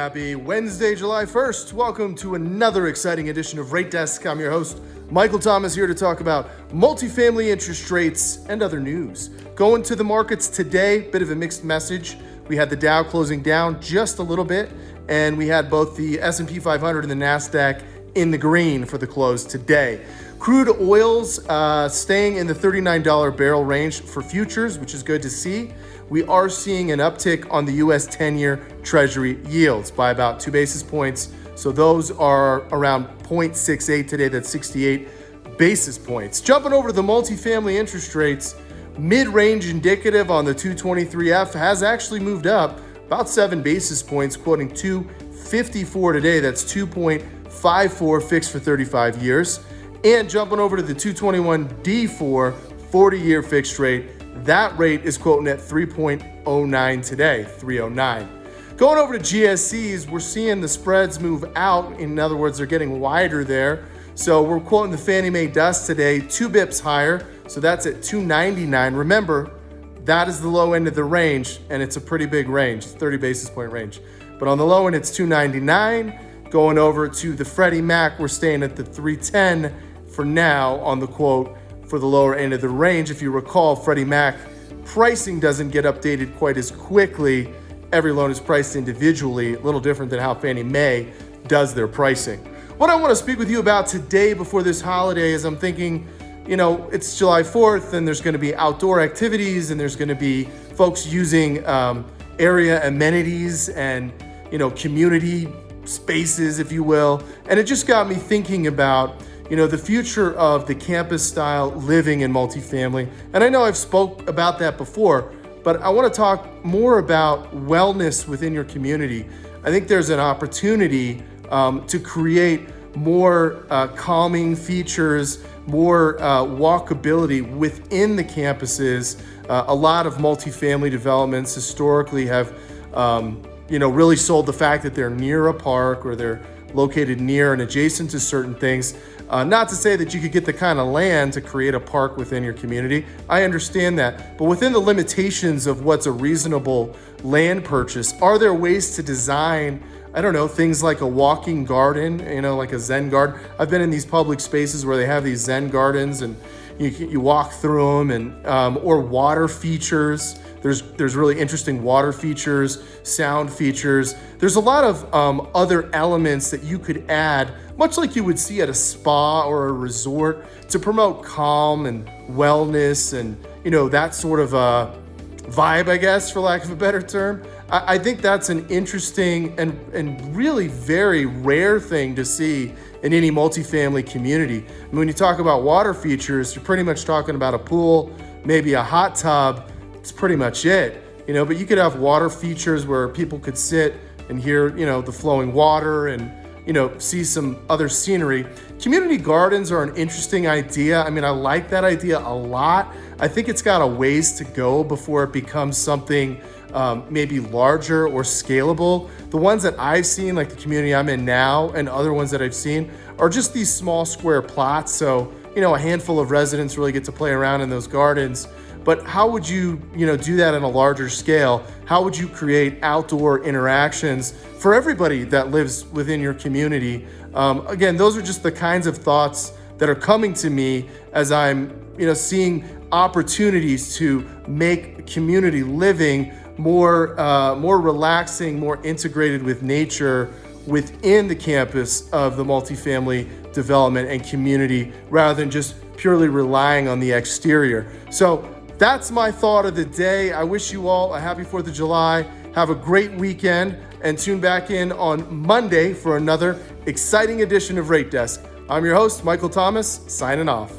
Happy Wednesday, July 1st. Welcome to another exciting edition of Rate Desk. I'm your host, Michael Thomas, here to talk about multifamily interest rates and other news. Going to the markets today, bit of a mixed message. We had the Dow closing down just a little bit, and we had both the S&P 500 and the NASDAQ in the green for the close today. Crude oils staying in the $39 barrel range for futures, which is good to see. We are seeing an uptick on the U.S. 10-year Treasury yields by about 2 basis points. So those are around 0.68 today. That's 68 basis points. Jumping over to the multifamily interest rates, mid-range indicative on the 223F has actually moved up about 7 basis points, quoting 254 today. That's 2.54 fixed for 35 years. And jumping over to the 221D4 40-year fixed rate, that rate is quoting at 3.09 today, 309. Going over to GSEs, we're seeing the spreads move out. In other words, they're getting wider there. So we're quoting the Fannie Mae DUS today, 2 bips higher. So that's at 299. Remember, that is the low end of the range, and it's a pretty big range, 30 basis point range. But on the low end, it's 299. Going over to the Freddie Mac, we're staying at the 310 for now on the quote for the lower end of the range. If you recall, Freddie Mac pricing doesn't get updated quite as quickly. Every loan is priced individually, a little different than how Fannie Mae does their pricing. What I want to speak with you about today before this holiday is I'm thinking, it's July 4th and there's going to be outdoor activities and there's going to be folks using area amenities and, community spaces, if you will. And it just got me thinking about the future of the campus style living in multifamily. And I know I've spoke about that before, but I want to talk more about wellness within your community. I think there's an opportunity to create more calming features, more walkability within the campuses. A lot of multifamily developments historically have, really sold the fact that they're near a park or they're located near and adjacent to certain things. Not to say that you could get the kind of land to create a park within your community. I understand that. But within the limitations of what's a reasonable land purchase, are there ways to design, things like a walking garden, like a Zen garden? I've been in these public spaces where they have these Zen gardens and you walk through them, and or water features. There's really interesting water features, sound features. There's a lot of other elements that you could add, much like you would see at a spa or a resort, to promote calm and wellness and, that sort of vibe, I guess, for lack of a better term. I think that's an interesting and really very rare thing to see in any multifamily community. When you talk about water features, you're pretty much talking about a pool, maybe a hot tub. It's pretty much it, but you could have water features where people could sit and hear, the flowing water and, see some other scenery. Community gardens are an interesting idea. I like that idea a lot. I think it's got a ways to go before it becomes something maybe larger or scalable. The ones that I've seen, like the community I'm in now, and other ones that I've seen, are just these small square plots. So, a handful of residents really get to play around in those gardens. But how would you, do that on a larger scale? How would you create outdoor interactions for everybody that lives within your community? Again, those are just the kinds of thoughts that are coming to me as I'm, seeing opportunities to make community living more relaxing, more integrated with nature within the campus of the multifamily development and community, rather than just purely relying on the exterior. So that's my thought of the day. I wish you all a happy 4th of July. Have a great weekend and tune back in on Monday for another exciting edition of Rate Desk. I'm your host, Michael Thomas, signing off.